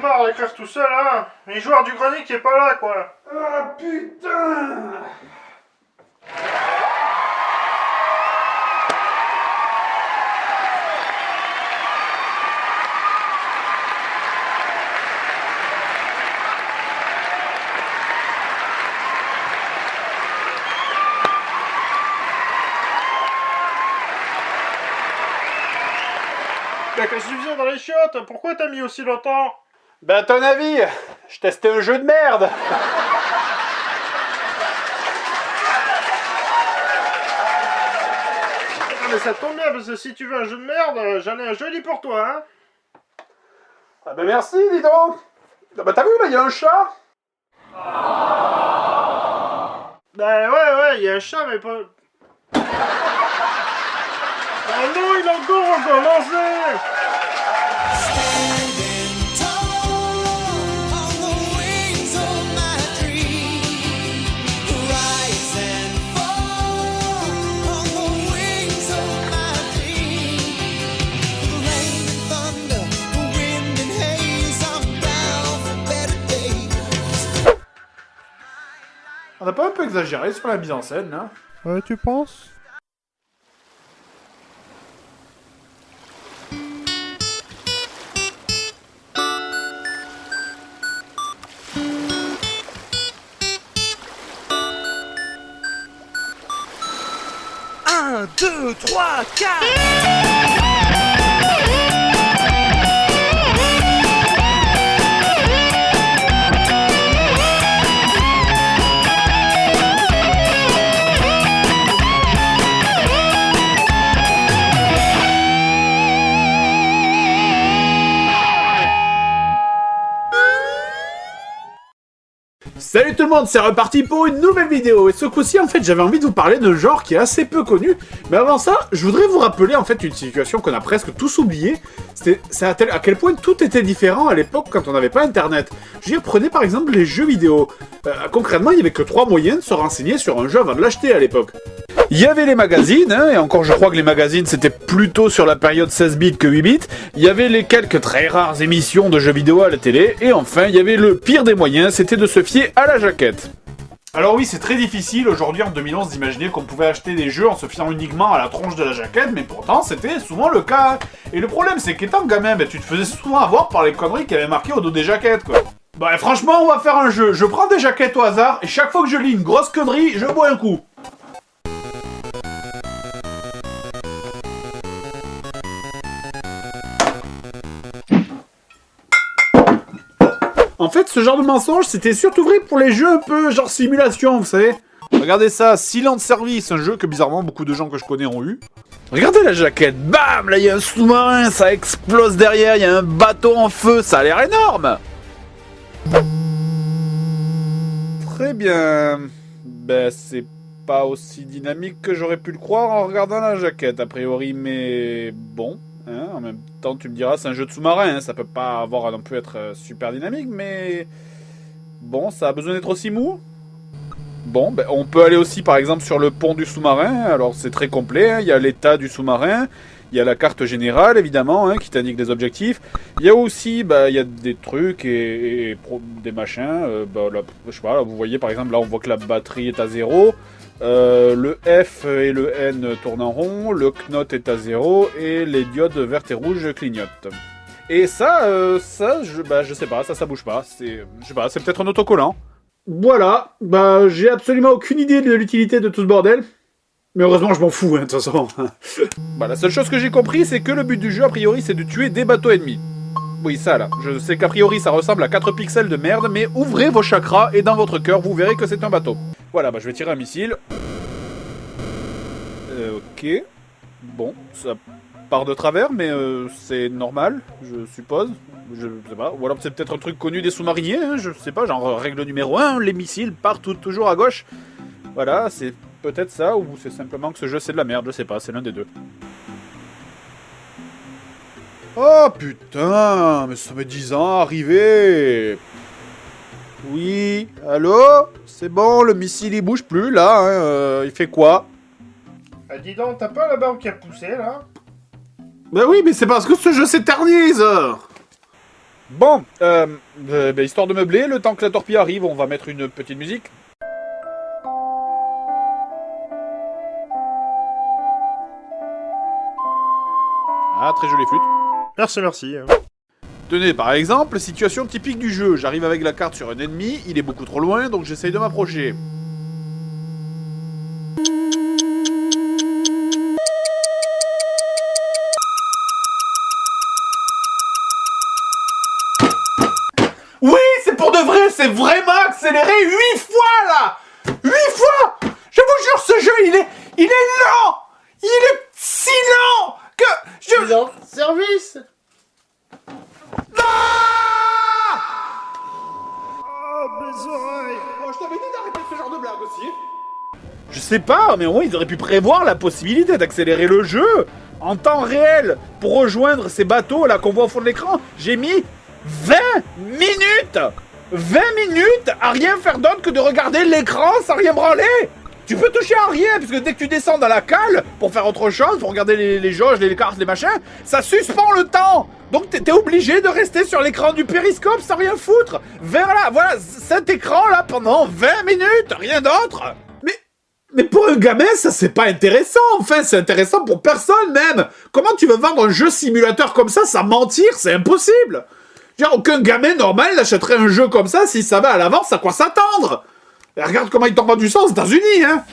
marre d'écrire tout seul, hein. Les joueurs du grenier qui est pas là, quoi. Ah putain! Bah, qu'est-ce que tu faisais dans les chiottes? Pourquoi t'as mis aussi longtemps? Ben à ton avis, je testais un jeu de merde. Ah, mais ça tombe bien, parce que si tu veux un jeu de merde, j'en ai un joli pour toi, hein. Ah ben merci, dis donc. Ah ben t'as vu là, il y a un chat. Bah ouais, il y a un chat, mais pas... Oh non, il a encore lancé. On n'a pas un peu exagéré sur la mise en scène, là? Ouais, tu penses? Un, deux, trois, quatre. Salut tout le monde, c'est reparti pour une nouvelle vidéo. Et ce coup-ci, en fait, j'avais envie de vous parler d'un genre qui est assez peu connu. Mais avant ça, je voudrais vous rappeler, en fait, une situation qu'on a presque tous oubliée. C'est à quel point tout était différent à l'époque quand on n'avait pas Internet. Je veux dire, prenez par exemple les jeux vidéo. Concrètement, il n'y avait que 3 moyens de se renseigner sur un jeu avant de l'acheter à l'époque. Il y avait les magazines, hein, et encore je crois que les magazines c'était plutôt sur la période 16 bits que 8 bits. Il y avait les quelques très rares émissions de jeux vidéo à la télé, et enfin il y avait le pire des moyens, c'était de se fier à la jaquette. Alors oui, c'est très difficile aujourd'hui en 2011 d'imaginer qu'on pouvait acheter des jeux en se fiant uniquement à la tronche de la jaquette, mais pourtant c'était souvent le cas. Et le problème c'est qu'étant gamin, tu te faisais souvent avoir par les conneries qui avaient marqué au dos des jaquettes, quoi. Bah franchement, on va faire un jeu. Je prends des jaquettes au hasard, et chaque fois que je lis une grosse connerie, je bois un coup. En fait, ce genre de mensonge, c'était surtout vrai pour les jeux un peu genre simulation, vous savez. Regardez ça, Silent Service, un jeu que bizarrement beaucoup de gens que je connais ont eu. Regardez la jaquette, bam, là il y a un sous-marin, ça explose derrière, il y a un bateau en feu, ça a l'air énorme. Très bien. Ben c'est pas aussi dynamique que j'aurais pu le croire en regardant la jaquette a priori, mais bon. Hein, en même temps, tu me diras, c'est un jeu de sous-marin, hein, ça peut pas avoir non plus être super dynamique, mais bon, ça a besoin d'être aussi mou. Bon, ben, on peut aller aussi par exemple sur le pont du sous-marin, alors c'est très complet, hein, il y a l'état du sous-marin, il y a la carte générale évidemment, hein, qui t'indique les objectifs, il y a aussi, il y a des trucs et des machins, là, je sais pas, là, vous voyez par exemple, là on voit que la batterie est à 0. Le F et le N tournent en rond, le knot est à 0 et les diodes vertes et rouges clignotent. Et ça, je sais pas, ça bouge pas. Je sais pas, c'est peut-être un autocollant. Voilà, j'ai absolument aucune idée de l'utilité de tout ce bordel. Mais heureusement, je m'en fous, hein, de toute façon. La seule chose que j'ai compris, c'est que le but du jeu, a priori, c'est de tuer des bateaux ennemis. Oui, ça là, je sais qu'a priori ça ressemble à 4 pixels de merde, mais ouvrez vos chakras et dans votre cœur, vous verrez que c'est un bateau. Voilà, je vais tirer un missile. Ok. Bon, ça part de travers, mais c'est normal, je suppose. Je sais pas. Ou alors c'est peut-être un truc connu des sous-mariniers, hein, je sais pas, genre règle numéro 1, les missiles partent toujours à gauche. Voilà, c'est peut-être ça, ou c'est simplement que ce jeu c'est de la merde, je sais pas, c'est l'un des deux. Oh putain, mais ça met 10 ans à arriver. Oui, allô? C'est bon, le missile il bouge plus là, hein, il fait quoi? Ah, dis donc, t'as pas la barbe qui a poussé là? Bah oui, mais c'est parce que ce jeu s'éternise. Bon, histoire de meubler, le temps que la torpille arrive, on va mettre une petite musique. Ah, très jolie flûte. Merci, merci. Tenez, par exemple, situation typique du jeu. J'arrive avec la carte sur un ennemi, il est beaucoup trop loin, donc j'essaye de m'approcher. Oui, c'est pour de vrai, c'est vraiment accéléré 8 fois, là 8 fois. Je vous jure, ce jeu, il est lent. Il est si lent que je... Dans service. Oh, je t'avais dit d'arrêter ce genre de blague aussi. Je sais pas, mais au moins ils auraient pu prévoir la possibilité d'accélérer le jeu en temps réel pour rejoindre ces bateaux là qu'on voit au fond de l'écran. J'ai mis 20 minutes 20 minutes à rien faire d'autre que de regarder l'écran sans rien branler. Tu peux toucher à rien, parce que dès que tu descends dans la cale pour faire autre chose, pour regarder les jauges, les cartes, les machins, ça suspend le temps. Donc t'es obligé de rester sur l'écran du périscope sans rien foutre. Voilà, cet écran là pendant 20 minutes, rien d'autre. Mais pour un gamin, ça c'est pas intéressant, enfin, c'est intéressant pour personne même. Comment tu veux vendre un jeu simulateur comme ça sans mentir? C'est impossible. Genre, aucun gamin normal n'achèterait un jeu comme ça s'il savait à l'avance à quoi s'attendre. Et regarde comment ils t'ont vendu ça aux États-Unis, hein.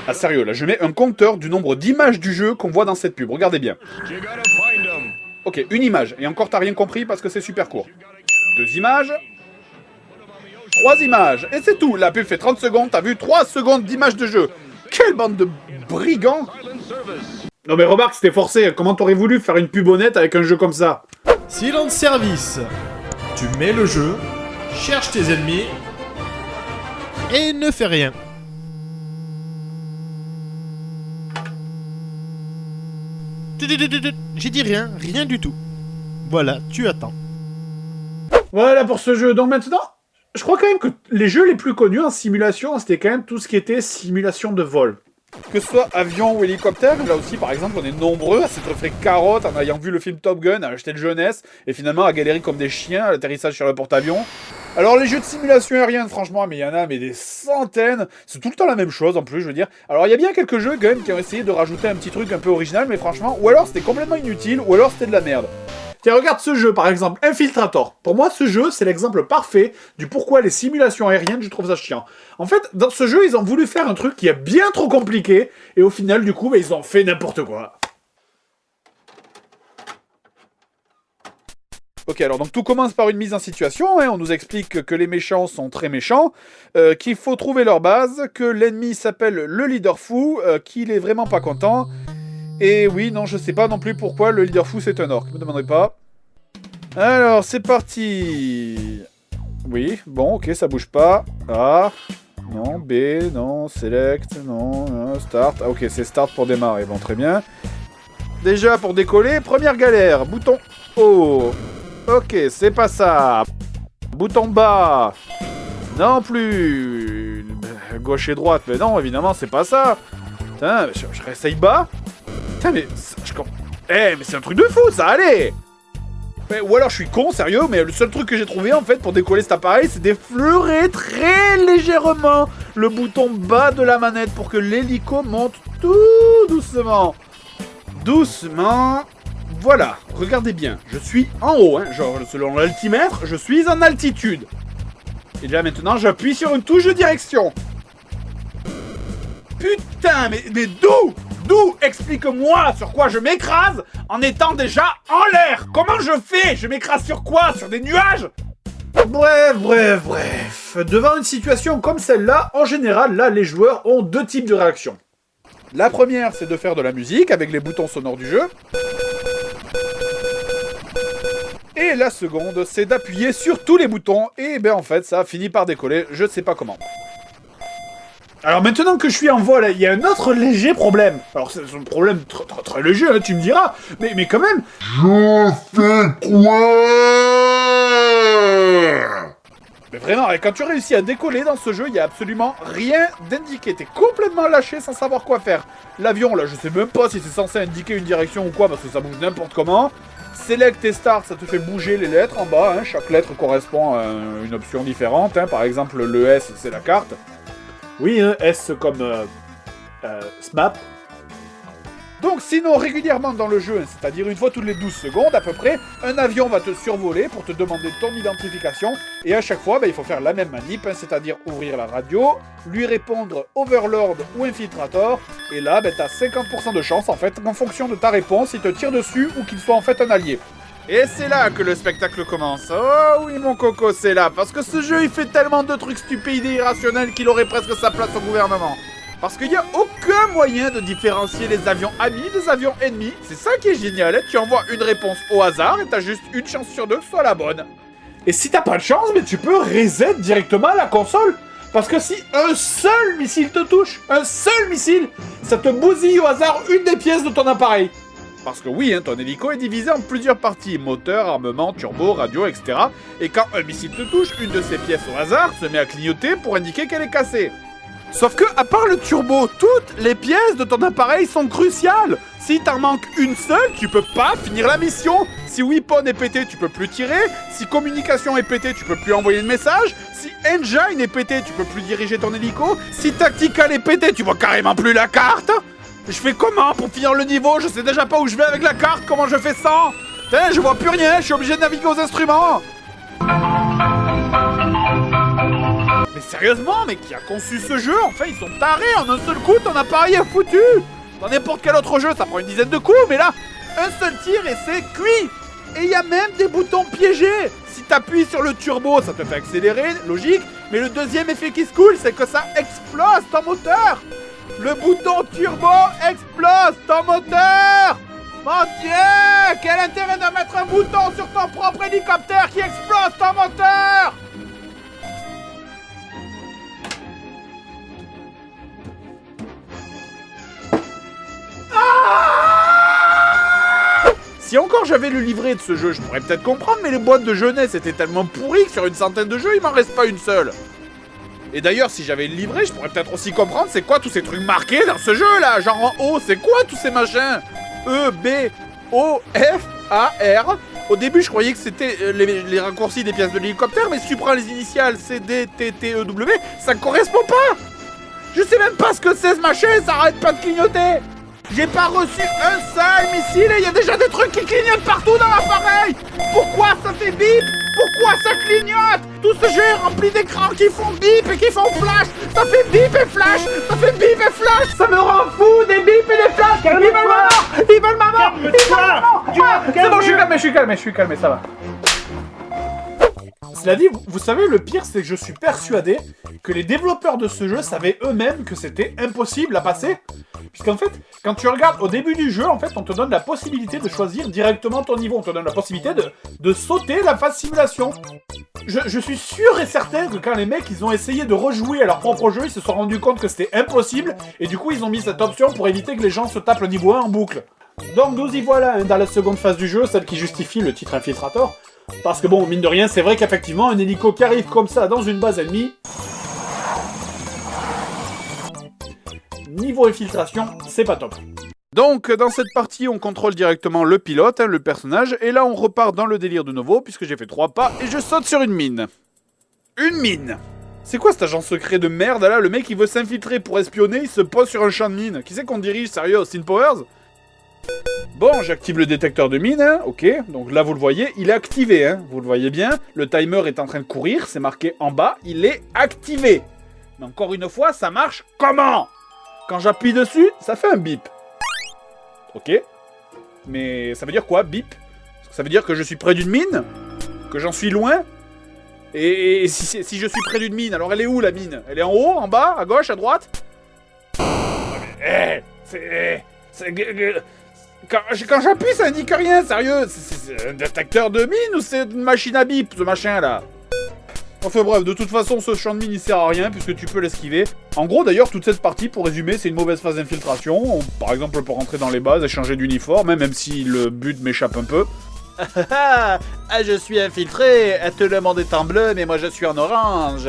Ah sérieux, là je mets un compteur du nombre d'images du jeu qu'on voit dans cette pub, regardez bien. Ok, une image, et encore t'as rien compris parce que c'est super court. 2 images. 3 images, et c'est tout. La pub fait 30 secondes, t'as vu 3 secondes d'image de jeu. Quelle bande de brigands. Non mais remarque, c'était forcé, comment t'aurais voulu faire une pub honnête avec un jeu comme ça? Silence Service. Tu mets le jeu, cherche tes ennemis et ne fais rien. J'ai dit rien, rien du tout. Voilà, tu attends. Voilà pour ce jeu. Donc maintenant, je crois quand même que les jeux les plus connus en simulation, c'était quand même tout ce qui était simulation de vol. Que ce soit avion ou hélicoptère, là aussi par exemple, on est nombreux à s'être fait carotte en ayant vu le film Top Gun, à acheter de jeunesse, et finalement à galérer comme des chiens à l'atterrissage sur le porte-avions. Alors les jeux de simulation aérienne, franchement, mais il y en a mais des centaines, c'est tout le temps la même chose en plus, je veux dire. Alors il y a bien quelques jeux quand même qui ont essayé de rajouter un petit truc un peu original, mais franchement, ou alors c'était complètement inutile, ou alors c'était de la merde. Tiens, regarde ce jeu, par exemple, Infiltrator. Pour moi, ce jeu, c'est l'exemple parfait du pourquoi les simulations aériennes, je trouve ça chiant. En fait, dans ce jeu, ils ont voulu faire un truc qui est bien trop compliqué, et au final, du coup, bah, ils ont fait n'importe quoi. Ok, alors donc tout commence par une mise en situation, hein. On nous explique que les méchants sont très méchants, qu'il faut trouver leur base, que l'ennemi s'appelle le leader fou, qu'il est vraiment pas content... Et oui, non, je sais pas non plus pourquoi le leader fou c'est un orc, me demanderez pas. Alors, c'est parti. Oui, bon, ok, ça bouge pas. A, non, B, non, select, non, start. Ah, ok, c'est start pour démarrer, bon, très bien. Déjà, pour décoller, première galère, bouton haut. Ok, c'est pas ça. Bouton bas. Non plus. Gauche et droite, mais non, évidemment, c'est pas ça. Putain, je réessaye bas. Putain, mais... mais c'est un truc de fou, ça, allez. Ou alors je suis con, sérieux, mais le seul truc que j'ai trouvé, en fait, pour décoller cet appareil, c'est d'effleurer très légèrement le bouton bas de la manette pour que l'hélico monte tout doucement. Doucement. Voilà, regardez bien, je suis en haut, hein, genre, selon l'altimètre, je suis en altitude. Et là, maintenant, j'appuie sur une touche de direction. Putain, mais d'où? D'où? Explique-moi sur quoi je m'écrase en étant déjà en l'air. Comment je fais? Je m'écrase sur quoi? Sur des nuages? Bref. Devant une situation comme celle-là, en général, là, les joueurs ont 2 types de réactions. La première, c'est de faire de la musique avec les boutons sonores du jeu. Et la seconde, c'est d'appuyer sur tous les boutons. Et ben en fait, ça a fini par décoller, je sais pas comment. Alors maintenant que je suis en vol, il y a un autre léger problème. Alors c'est un problème très léger, hein, tu me diras. Mais quand même... Je fais quoi? Mais vraiment, quand tu réussis à décoller dans ce jeu, il n'y a absolument rien d'indiqué. T'es complètement lâché sans savoir quoi faire. L'avion, là, je sais même pas si c'est censé indiquer une direction ou quoi, parce que ça bouge n'importe comment. Select et Start, ça te fait bouger les lettres en bas. Hein. Chaque lettre correspond à une option différente. Hein. Par exemple, le S, c'est la carte. Oui, hein, S comme SMAP. Donc sinon, régulièrement dans le jeu, hein, c'est-à-dire une fois toutes les 12 secondes à peu près, un avion va te survoler pour te demander ton identification. Et à chaque fois, il faut faire la même manip, hein, c'est-à-dire ouvrir la radio, lui répondre Overlord ou Infiltrator. Et là, t'as 50% de chance en fait, en fonction de ta réponse, il te tire dessus ou qu'il soit en fait un allié. Et c'est là que le spectacle commence. Oh oui mon coco, c'est là, parce que ce jeu il fait tellement de trucs stupides et irrationnels qu'il aurait presque sa place au gouvernement. Parce qu'il n'y a aucun moyen de différencier les avions amis des avions ennemis. C'est ça qui est génial, hein. Tu envoies une réponse au hasard et t'as juste une chance sur deux que ce soit la bonne. Et si t'as pas de chance, mais tu peux reset directement la console. Parce que si un seul missile te touche, un seul missile, ça te bousille au hasard une des pièces de ton appareil. Parce que oui, hein, ton hélico est divisé en plusieurs parties, moteur, armement, turbo, radio, etc. Et quand un missile te touche, une de ces pièces au hasard se met à clignoter pour indiquer qu'elle est cassée. Sauf que, à part le turbo, toutes les pièces de ton appareil sont cruciales. Si t'en manques une seule, tu peux pas finir la mission. Si Weapon est pété, tu peux plus tirer. Si Communication est pété, tu peux plus envoyer de message. Si Engine est pété, tu peux plus diriger ton hélico. Si Tactical est pété, tu vois carrément plus la carte. Je fais comment pour finir le niveau? Je sais déjà pas où je vais avec la carte, comment je fais sans? Putain, je vois plus rien, je suis obligé de naviguer aux instruments. Mais sérieusement, mais qui a conçu ce jeu? Enfin, ils sont tarés, en un seul coup, ton appareil est foutu. Dans n'importe quel autre jeu, ça prend une dizaine de coups, mais là, un seul tir et c'est cuit. Et il y a même des boutons piégés. Si t'appuies sur le turbo, ça te fait accélérer, logique. Mais le deuxième effet qui se coule, c'est que ça explose ton moteur. Le bouton turbo explose ton moteur. Mon Dieu, quel intérêt de mettre un bouton sur ton propre hélicoptère qui explose ton moteur? Si encore j'avais le livret de ce jeu, je pourrais peut-être comprendre, mais les boîtes de jeunesse étaient tellement pourries que sur une centaine de jeux, il m'en reste pas une seule. Et d'ailleurs, si j'avais le livret, je pourrais peut-être aussi comprendre c'est quoi tous ces trucs marqués dans ce jeu-là. Genre en haut, c'est quoi tous ces machins? E, B, O, F, A, R. Au début, je croyais que c'était les raccourcis des pièces de l'hélicoptère, mais si tu prends les initiales C, D, T, T, E, W, ça correspond pas. Je sais même pas ce que c'est ce machin, ça arrête pas de clignoter. J'ai pas reçu un seul missile et il y a déjà des trucs qui clignotent partout dans l'appareil. Pourquoi ça fait bip? Pourquoi ça clignote? Tout ce jeu est rempli d'écrans qui font bip et qui font flash. Ça fait bip et flash. Ça fait bip et flash. Ça me rend fou des bip et des flashs. Ils veulent ma mort. Ils veulent ma mort. C'est bon, je suis calmé, ça va. Cela dit, vous savez, le pire, c'est que je suis persuadé que les développeurs de ce jeu savaient eux-mêmes que c'était impossible à passer. Puisqu'en fait, quand tu regardes au début du jeu, en fait, on te donne la possibilité de choisir directement ton niveau. On te donne la possibilité de sauter la phase simulation. Je suis sûr et certain que quand les mecs, ils ont essayé de rejouer à leur propre jeu, ils se sont rendus compte que c'était impossible. Et du coup, ils ont mis cette option pour éviter que les gens se tapent le niveau 1 en boucle. Donc nous y voilà, hein, dans la seconde phase du jeu, celle qui justifie le titre Infiltrator. Parce que bon, mine de rien, c'est vrai qu'effectivement, un hélico qui arrive comme ça dans une base ennemie... Niveau infiltration, c'est pas top. Donc, dans cette partie, on contrôle directement le pilote, hein, le personnage, et là, on repart dans le délire de nouveau, puisque j'ai fait 3 pas, et je saute sur une mine. Une mine! C'est quoi cet agent secret de merde, là? Le mec, il veut s'infiltrer pour espionner, il se pose sur un champ de mine. Qui c'est qu'on dirige, sérieux, Austin Powers? Bon, j'active le détecteur de mine, hein, ok, donc là, vous le voyez, il est activé, hein, vous le voyez bien, le timer est en train de courir, c'est marqué en bas, il est activé. Mais encore une fois, ça marche comment? Quand j'appuie dessus, ça fait un bip. Ok. Mais ça veut dire quoi, bip? Ça veut dire que je suis près d'une mine? Que j'en suis loin? Et si je suis près d'une mine, alors elle est où la mine? Elle est en haut, en bas, à gauche, à droite? Quand j'appuie, ça indique rien, sérieux. C'est un détecteur de mine ou c'est une machine à bip, ce machin là? Enfin bref, de toute façon, ce champ de mine il sert à rien puisque tu peux l'esquiver. En gros d'ailleurs, toute cette partie, pour résumer, c'est une mauvaise phase d'infiltration. Par exemple, pour rentrer dans les bases et changer d'uniforme, même si le but m'échappe un peu. Ah, je suis infiltré, tout le monde est en bleu, mais moi je suis en orange.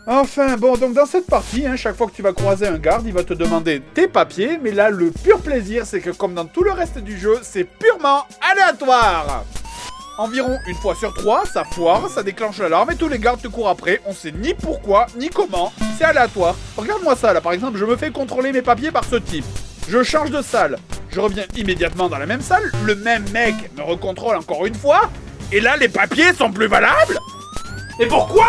Enfin, bon, donc dans cette partie, hein, chaque fois que tu vas croiser un garde, il va te demander tes papiers, mais là, le pur plaisir, c'est que comme dans tout le reste du jeu, c'est purement aléatoire. Environ une fois sur 3, ça foire, ça déclenche l'alarme et tous les gardes te courent après. On sait ni pourquoi, ni comment, c'est aléatoire. Regarde-moi ça, là, par exemple, je me fais contrôler mes papiers par ce type. Je change de salle, je reviens immédiatement dans la même salle, le même mec me recontrôle encore une fois, et là, les papiers sont plus valables. Et pourquoi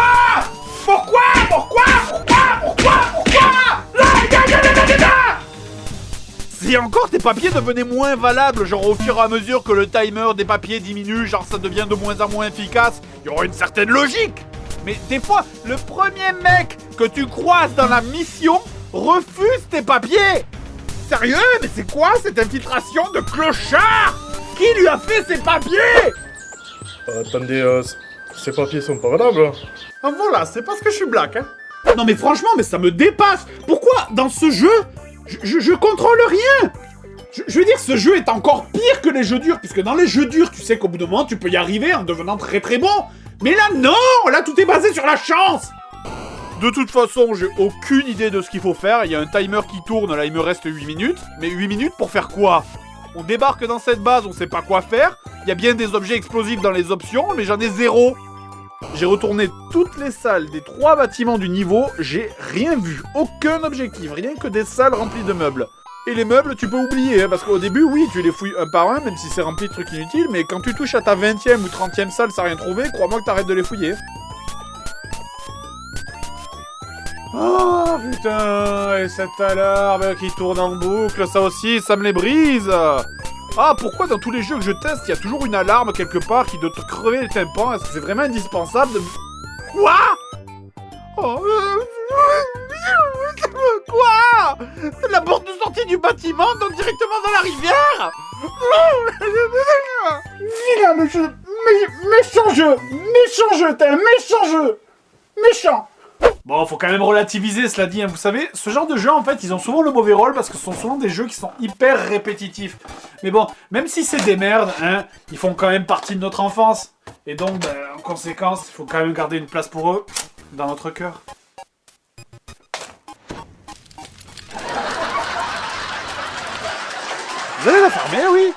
Si encore tes papiers devenaient moins valables, genre au fur et à mesure que le timer des papiers diminue, genre ça devient de moins en moins efficace, il y aura une certaine logique. Mais des fois, le premier mec que tu croises dans la mission refuse tes papiers. Sérieux? Mais c'est quoi cette infiltration de clochard? Qui lui a fait ces papiers? Attendez, ces papiers sont pas valables. Ah voilà, c'est parce que je suis black, hein. Non mais franchement, mais ça me dépasse. Pourquoi dans ce jeu, je contrôle rien? Je veux dire, ce jeu est encore pire que les jeux durs, puisque dans les jeux durs, tu sais qu'au bout d'un moment, tu peux y arriver en devenant très très bon. Mais là, non! Là, tout est basé sur la chance! De toute façon, j'ai aucune idée de ce qu'il faut faire. Il y a un timer qui tourne, là il me reste 8 minutes. Mais 8 minutes pour faire quoi? On débarque dans cette base, on sait pas quoi faire. Il y a bien des objets explosifs dans les options, mais j'en ai 0. J'ai retourné toutes les salles des 3 bâtiments du niveau, j'ai rien vu. Aucun objectif, rien que des salles remplies de meubles. Et les meubles, tu peux oublier, hein, parce qu'au début, oui, tu les fouilles un par un, même si c'est rempli de trucs inutiles, mais quand tu touches à ta 20e ou 30e salle sans rien trouver, crois-moi que t'arrêtes de les fouiller. Oh putain, et cette alarme qui tourne en boucle, ça aussi, ça me les brise. Ah, pourquoi dans tous les jeux que je teste, il y a toujours une alarme quelque part qui doit te crever les tympans? Est-ce que c'est vraiment indispensable de... Quoi? Oh, quoi? La porte de sortie du bâtiment donne directement dans la rivière? Vilain méchant jeu, t'es un méchant jeu! Méchant! Bon, faut quand même relativiser, cela dit, hein. Vous savez, ce genre de jeux, en fait, ils ont souvent le mauvais rôle parce que ce sont souvent des jeux qui sont hyper répétitifs. Mais bon, même si c'est des merdes, hein, ils font quand même partie de notre enfance. Et donc, ben, en conséquence, il faut quand même garder une place pour eux dans notre cœur. Vous allez la fermer, oui?